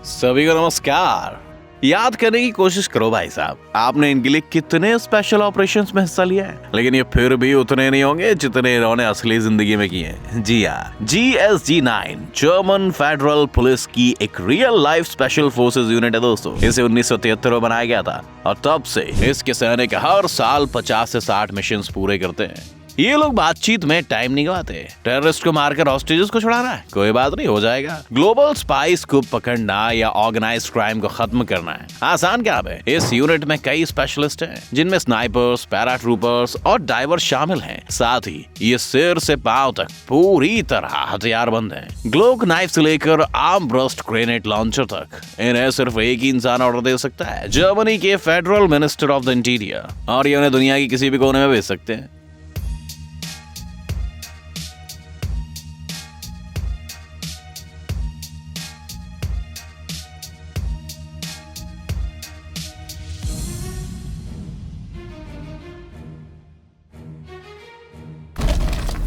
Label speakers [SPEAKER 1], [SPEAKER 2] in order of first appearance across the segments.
[SPEAKER 1] सभी को नमस्कार। याद करने की कोशिश करो भाई साहब, आपने इनके लिए कितने स्पेशल ऑपरेशंस में हिस्सा लिया है, लेकिन ये फिर भी उतने नहीं होंगे जितने इन्होंने असली जिंदगी में किए हैं। जी हाँ, GSG-9 जर्मन फेडरल पुलिस की एक real life special forces unit है दोस्तों। इसे 1973 में बनाया गया था और तब से इसके सैनिक हर साल 50 से 60 मिशन पूरे करते हैं। ये लोग बातचीत में टाइम नहीं गवाते। टेररिस्ट को मारकर हॉस्टेजेस को छुड़ाना है, कोई बात नहीं, हो जाएगा। ग्लोबल स्पाइस को पकड़ना या ऑर्गेनाइज्ड क्राइम को खत्म करना है, आसान काम है। इस यूनिट में कई स्पेशलिस्ट हैं, जिनमें स्नाइपर्स, पैराट्रूपर्स और डाइवर्स शामिल हैं। साथ ही ये सिर से पांव तक पूरी तरह हथियारबंद हैं। ग्लोक नाइफ से लेकर आर्म ब्रस्ट ग्रेनेड लॉन्चर तक इन्हें सिर्फ एक ही इंसान ऑर्डर दे सकता है, जर्मनी के federal minister of the interior, और ये उन्हें दुनिया की किसी भी कोने में भेज सकते हैं।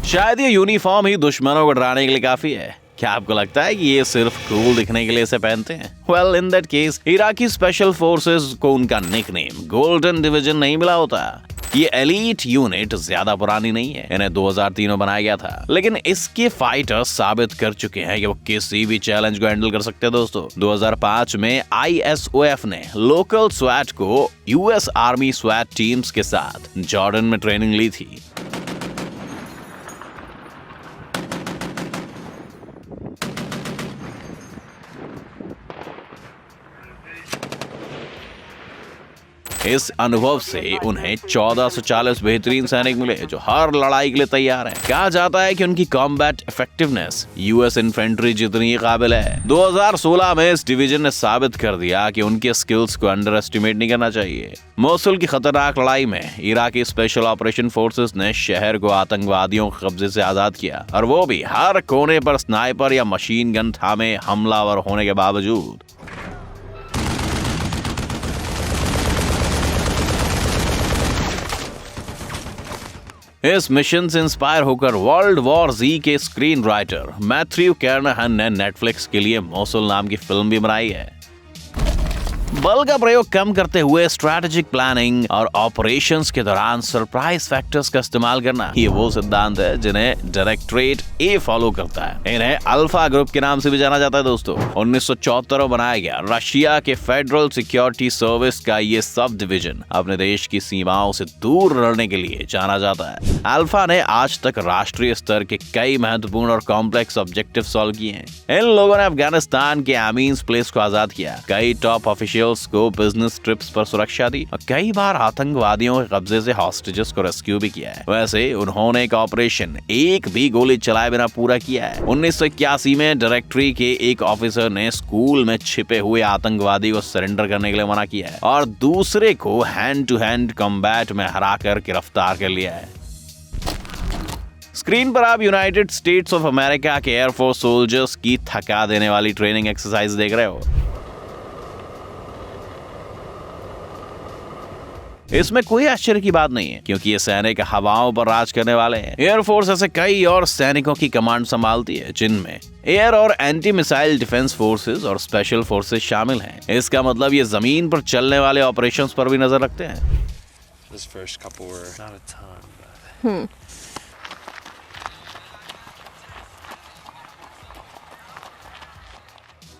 [SPEAKER 1] शायद ये यूनिफॉर्म ही दुश्मनों को डराने के लिए काफी है। क्या आपको लगता है कि ये सिर्फ कूल दिखने के लिए इसे पहनते हैं? Well, in that case Iraqi special forces को उनका निकनेम गोल्डन डिवीजन नहीं मिला होता। ये एलीट यूनिट ज्यादा पुरानी नहीं है, इन्हें 2003 में बनाया गया था, लेकिन इसके फाइटर्स साबित कर चुके हैं कि वो किसी भी चैलेंज को हैंडल कर सकते हैं दोस्तों। 2005 में ISOF ने लोकल स्वैट को US आर्मी स्वैट टीम्स के साथ जॉर्डन में ट्रेनिंग ली थी। इस अनुभव से उन्हें 1440 बेहतरीन सैनिक मिले जो हर लड़ाई के लिए तैयार हैं। कहा जाता है कि उनकी कॉम्बैट इफेक्टिवनेस US इन्फेंट्री जितनी ही काबिल है। 2016 में इस डिवीजन ने साबित कर दिया कि उनके स्किल्स को अंडर एस्टिमेट नहीं करना चाहिए। मोसुल की खतरनाक लड़ाई में इराकी स्पेशल ऑपरेशन फोर्सेस ने शहर को आतंकवादियों के कब्जे से आजाद किया, और वो भी हर कोने पर स्नाइपर या मशीन गन थामे हमलावर होने के बावजूद। इस मिशन से इंस्पायर होकर वर्ल्ड वॉर Z के स्क्रीन राइटर मैथ्यू कैरनाहन ने नेटफ्लिक्स के लिए मोसुल नाम की फिल्म भी बनाई है। बल का प्रयोग कम करते हुए स्ट्रैटेजिक प्लानिंग और ऑपरेशंस के दौरान सरप्राइज फैक्टर्स का इस्तेमाल करना, ये वो सिद्धांत है जिन्हें डायरेक्टरेट A फॉलो करता है। इन्हें अल्फा ग्रुप के नाम से भी जाना जाता है दोस्तों। 1974 में बनाया गया रशिया के फेडरल सिक्योरिटी सर्विस का ये सब डिवीजन अपने देश की सीमाओं से दूर रहने के लिए जाना जाता है। अल्फा ने आज तक राष्ट्रीय स्तर के कई महत्वपूर्ण और कॉम्प्लेक्स ऑब्जेक्टिव सॉल्व किए हैं। इन लोगों ने अफगानिस्तान के अमीन्स प्लेस को आजाद किया, कई टॉप ऑफिशियल को बिजनेस ट्रिप्स पर सुरक्षा दी और कई बार आतंकवादियों के कब्जे से हॉस्टेजेस को रेस्क्यू भी किया है। वैसे उन्होंने एक ऑपरेशन एक भी गोली चलाए बिना पूरा किया है। 1981 में डायरेक्टरी के एक ऑफिसर ने स्कूल में छिपे हुए आतंकवादी को सरेंडर करने के लिए मना किया है और दूसरे को हैंड टू हैंड कॉम्बैट में हराकर गिरफ्तार कर लिया है। स्क्रीन पर आप यूनाइटेड स्टेट्स ऑफ अमेरिका के एयरफोर्स सोल्जर्स की थका देने वाली ट्रेनिंग एक्सरसाइज देख रहे हो। इसमें कोई आश्चर्य की बात नहीं है, क्योंकि ये सैनिक हवाओं पर राज करने वाले हैं। एयरफोर्स ऐसे कई और सैनिकों की कमांड संभालती है, जिनमें एयर और एंटी मिसाइल डिफेंस फोर्सेस और स्पेशल फोर्सेस शामिल हैं। इसका मतलब ये जमीन पर चलने वाले ऑपरेशंस पर भी नजर रखते हैं।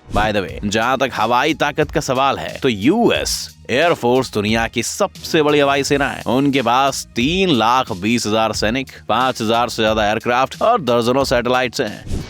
[SPEAKER 1] बाय द वे, जहां तक हवाई ताकत का सवाल है तो US एयरफोर्स दुनिया की सबसे बड़ी हवाई सेना है। उनके पास 3,20,000 सैनिक, 5,000 से ज्यादा एयरक्राफ्ट और दर्जनों सैटेलाइट्स हैं।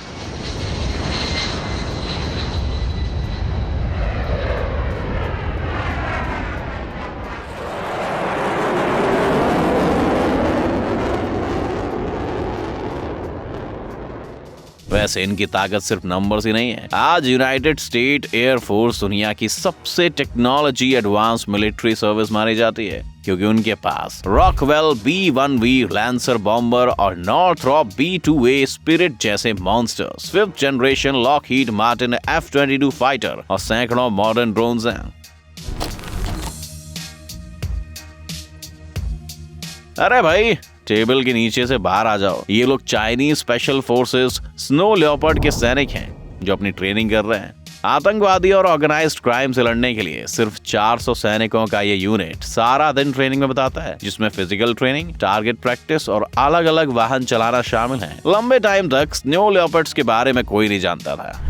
[SPEAKER 1] वैसे इनकी ताकत सिर्फ नंबर्स ही नहीं है। आज यूनाइटेड स्टेट एयरफोर्स दुनिया की सबसे टेक्नोलॉजी एडवांस मिलिट्री सर्विस मानी जाती है, क्योंकि उनके पास रॉकवेल B-1V लैंसर बॉम्बर और नॉर्थरॉप B-2A स्पिरिट जैसे monsters, 5th generation Lockheed Martin F-22 fighter और सैकड़ों मॉडर्न ड्रोन्स हैं। अरे भाई, टेबल के नीचे से बाहर आ जाओ। ये लोग Chinese special forces snow leopard के सैनिक हैं जो अपनी ट्रेनिंग कर रहे हैं। आतंकवादी और ऑर्गेनाइज्ड क्राइम से लड़ने के लिए सिर्फ 400 सैनिकों का ये यूनिट सारा दिन ट्रेनिंग में बिताता है, जिसमें फिजिकल ट्रेनिंग, टारगेट प्रैक्टिस और अलग अलग वाहन चलाना शामिल है। लंबे टाइम तक स्नो लेपर्ड्स के बारे में कोई नहीं जानता था।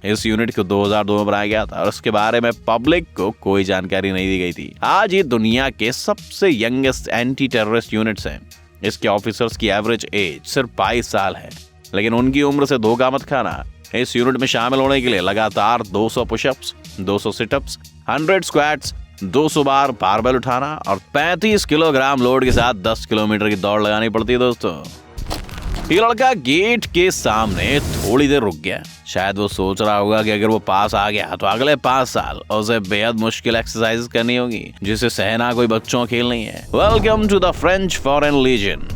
[SPEAKER 1] इस यूनिट को 2002 में बनाया गया था और उसके बारे में पब्लिक को कोई जानकारी नहीं दी गई थी। आज ये दुनिया के सबसे यंगेस्ट एंटी टेररिस्ट यूनिट्स हैं। इसके ऑफिसर्स की एवरेज एज सिर्फ 22 साल है, लेकिन उनकी उम्र से धोखा मत खाना। इस यूनिट में शामिल होने के लिए लगातार 200 पुशअप्स, 200 सिटअप्स, 100 स्क्वाट्स, 200 बार बारबेल उठाना और 35 किलोग्राम लोड के साथ 10 किलोमीटर की दौड़ लगानी पड़ती है। दोस्तों, ये लड़का गेट के सामने थोड़ी देर रुक गया। शायद वो सोच रहा होगा कि अगर वो पास आ गया तो अगले 5 साल उसे बेहद मुश्किल एक्सरसाइज करनी होगी, जिसे सहना कोई बच्चों का खेल नहीं है। Welcome to the French foreign legion.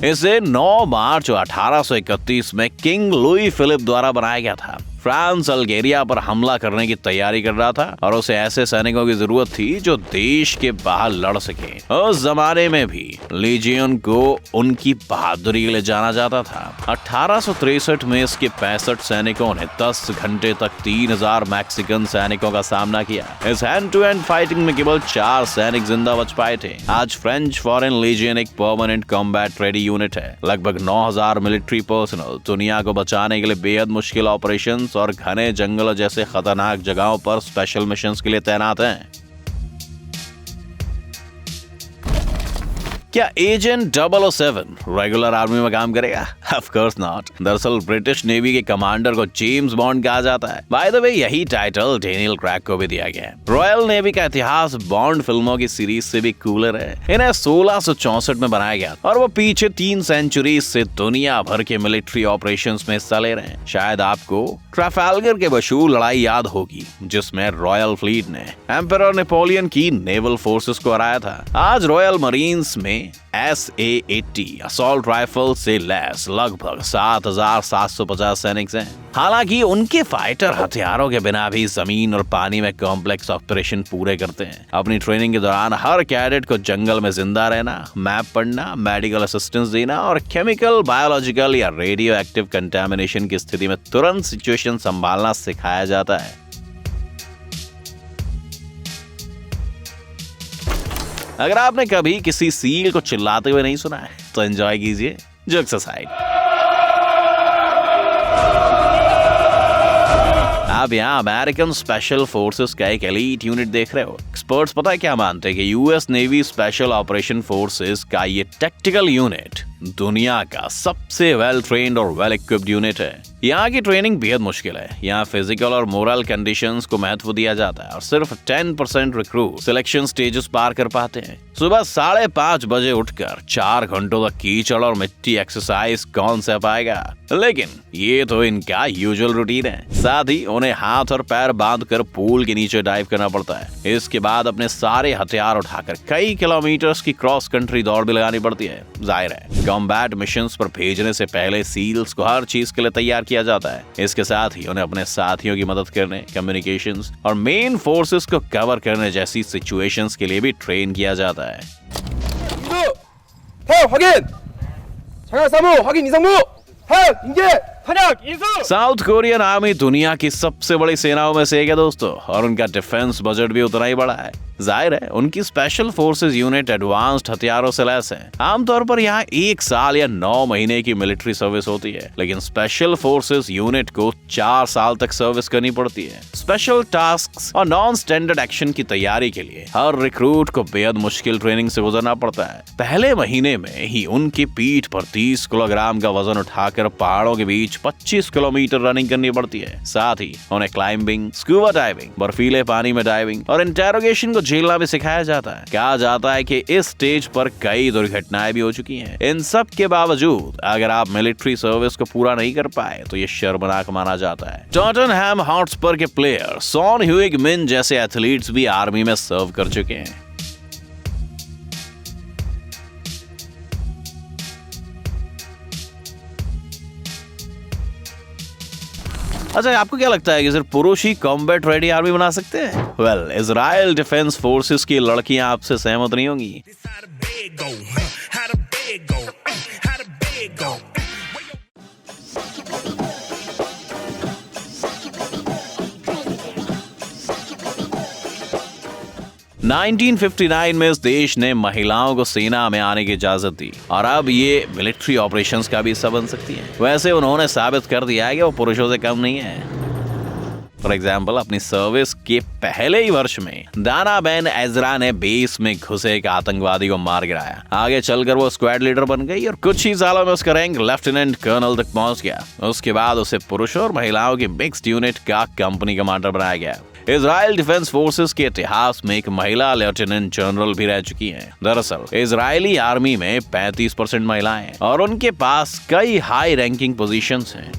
[SPEAKER 1] इसे 9 मार्च 1831 में किंग लुई फिलिप द्वारा बनाया गया था। फ्रांस अल्जीरिया पर हमला करने की तैयारी कर रहा था और उसे ऐसे सैनिकों की जरूरत थी जो देश के बाहर लड़ सके। उस जमाने में भी लीजियन को उनकी बहादुरी के लिए जाना जाता था। 1863 में इसके 65 सैनिकों ने 10 घंटे तक 3000 मैक्सिकन सैनिकों का सामना किया। इस हैंड टू हैंड फाइटिंग में केवल 4 सैनिक जिंदा बच पाए थे। आज फ्रेंच फॉरेन लीजियन एक परमानेंट कॉम्बैट रेडी यूनिट है। लगभग 9000 मिलिट्री पर्सनल दुनिया को बचाने के लिए बेहद मुश्किल ऑपरेशंस और घने जंगलों जैसे खतरनाक जगहों पर स्पेशल मिशंस के लिए तैनात हैं। क्या एजेंट 007 रेगुलर आर्मी में काम करेगा? Of course not. दरअसल ब्रिटिश नेवी के कमांडर को जेम्स बॉन्ड कहा जाता है। बाय द वे, यही टाइटल डेनियल क्रेग को भी दिया गया है। रॉयल नेवी का इतिहास बॉन्ड फिल्मों की सीरीज से भी कूलर है। इन्हें 1664 में बनाया गया और वो पीछे 3 सेंचुरी से दुनिया भर के मिलिट्री ऑपरेशंस में हिस्सा ले रहे हैं। शायद आपको ट्राफाल्गर के मशहूर लड़ाई याद होगी, जिसमें रॉयल फ्लीट ने एम्परर नेपोलियन की नेवल फोर्सेस को हराया था। आज रॉयल मरीन्स में SA-80 असॉल्ट राइफल से लैस लगभग 7750 सैनिक हैं। हालांकि उनके फाइटर हथियारों के बिना भी जमीन और पानी में कॉम्प्लेक्स ऑपरेशन पूरे करते हैं। अपनी ट्रेनिंग के दौरान हर कैडेट को जंगल में जिंदा रहना, मैप पढ़ना, मेडिकल असिस्टेंस देना और केमिकल, बायोलॉजिकल या रेडियो एक्टिव कंटामिनेशन की स्थिति में तुरंत सिचुएशन संभालना सिखाया जाता है। अगर आपने कभी किसी सील को चिल्लाते हुए नहीं सुना है तो एंजॉय कीजिए। जोक्स असाइड, आप यहाँ अमेरिकन स्पेशल फोर्सेस का एक एलीट यूनिट देख रहे हो। एक्सपर्ट्स पता है क्या मानते हैं कि US navy special operation forces का ये टैक्टिकल यूनिट दुनिया का सबसे वेल ट्रेन्ड और वेल इक्विप्ड यूनिट है। यहाँ की ट्रेनिंग बेहद मुश्किल है। यहाँ फिजिकल और मोरल कंडीशंस को महत्व दिया जाता है और सिर्फ 10% रिक्रूट सिलेक्शन स्टेजेस पार कर पाते हैं। सुबह 5:30 बजे उठकर 4 घंटों तक कीचड़ और मिट्टी एक्सरसाइज कौन से पाएगा, लेकिन ये तो इनका यूजुअल रूटीन है। साथ ही उन्हें हाथ और पैर बांधकर पूल के नीचे डाइव करना पड़ता है। इसके बाद अपने सारे हथियार उठाकर कई किलोमीटर्स की क्रॉस कंट्री दौड़ भी लगानी पड़ती है। जाहिर है, कॉम्बैट मिशंस पर भेजने से पहले सील्स को हर चीज के लिए तैयार किया जाता है। इसके साथ ही उन्हें अपने साथियों की मदद करने, कम्युनिकेशंस और मेन फोर्सेस को कवर करने जैसी सिचुएशंस के लिए भी ट्रेन किया जाता है। साउथ कोरियन आर्मी दुनिया की सबसे बड़ी सेनाओं में से एक है दोस्तों, और उनका डिफेंस बजट भी उतना ही बड़ा है। जाहिर है, उनकी स्पेशल फोर्सेस यूनिट एडवांस्ड हथियारों से लैस है। आमतौर पर यहाँ 1 साल या 9 महीने की मिलिट्री सर्विस होती है, लेकिन स्पेशल फोर्सेस यूनिट को 4 साल तक सर्विस करनी पड़ती है। स्पेशल टास्क्स और नॉन स्टैंडर्ड एक्शन की तैयारी के लिए हर रिक्रूट को बेहद मुश्किल ट्रेनिंग से गुजरना पड़ता है। पहले महीने में ही उनकी पीठ पर 30 किलोग्राम का वजन उठाकर पहाड़ों के बीच 25 किलोमीटर रनिंग करनी पड़ती है। साथ ही उन्हें क्लाइंबिंग, स्कूबा डाइविंग, बर्फीले पानी में डाइविंग और इंटेरोगेशन को झेलना भी सिखाया जाता है। कहा जाता है कि इस स्टेज पर कई दुर्घटनाएं भी हो चुकी हैं। इन सब के बावजूद अगर आप मिलिट्री सर्विस को पूरा नहीं कर पाए तो ये शर्मनाक माना जाता है। टॉटनहैम हॉटस्पर के प्लेयर सॉन ह्यूइग-मिन जैसे एथलीट्स भी आर्मी में सर्व कर चुके हैं। अच्छा, आपको क्या लगता है कि सिर्फ पुरुष ही कॉम्बैट रेडी आर्मी बना सकते हैं? वेल, इजराइल डिफेंस फोर्सेस की लड़कियां आपसे सहमत नहीं होंगी। 1959 में इस देश ने महिलाओं को सेना में आने की इजाजत दी और अब ये मिलिट्री ऑपरेशंस का भी हिस्सा बन सकती हैं। वैसे उन्होंने साबित कर दिया है कि वो पुरुषों से कम नहीं है। फॉर एग्जाम्पल, अपनी सर्विस के पहले ही वर्ष में दाना बेन एजरा ने बेस में घुसे एक आतंकवादी को मार गिराया। आगे चलकर वो स्क्वाड लीडर बन गई और कुछ ही सालों में उसका रैंक लेफ्टिनेंट कर्नल तक पहुंच गया। उसके बाद उसे पुरुषों और महिलाओं की मिक्स्ड यूनिट का कंपनी कमांडर बनाया गया। इजराइल डिफेंस फोर्सेस के इतिहास में एक महिला लेफ्टिनेंट जनरल भी रह चुकी हैं। दरअसल इजरायली आर्मी में 35% महिलाएं हैं और उनके पास कई हाई रैंकिंग पोजीशंस हैं।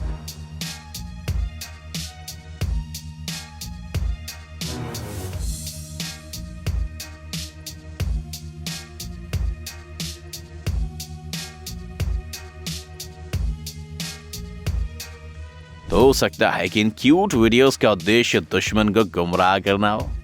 [SPEAKER 1] तो हो सकता है कि इन क्यूट वीडियोस का उद्देश्य दुश्मन को गुमराह करना हो।